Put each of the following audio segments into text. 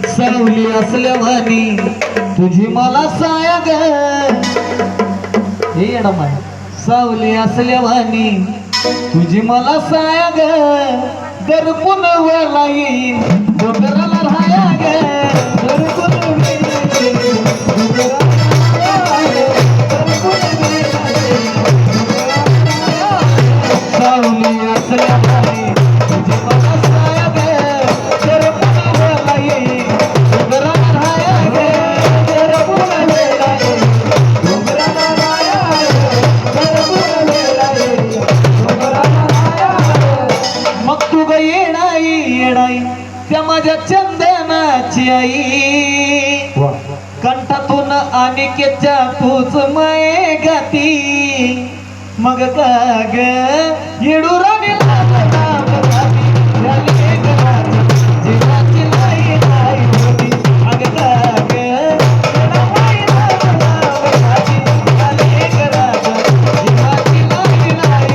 सावली असल्यावानी तुझी मला साया ग हे येडा माय सावली असल्यावानी तुझी मला साया ग दरपुन वला येईन डोंगराला राया ग दरपुन सावली असल्यावानी तुझी मला साया ग त्या माझ्या चंदनाची आई कंठातून अनिकेतच्या तूच माये गाती मग का ग येडुराने जीवाची लाई लाई होती अग का ग जीवाची लाई लाई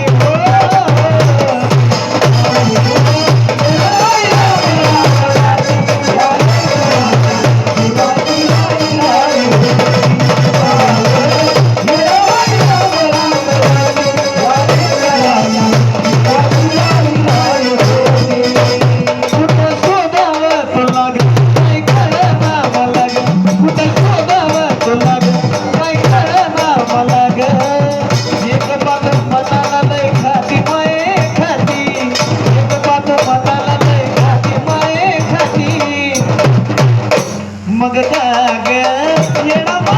मग का ग येडा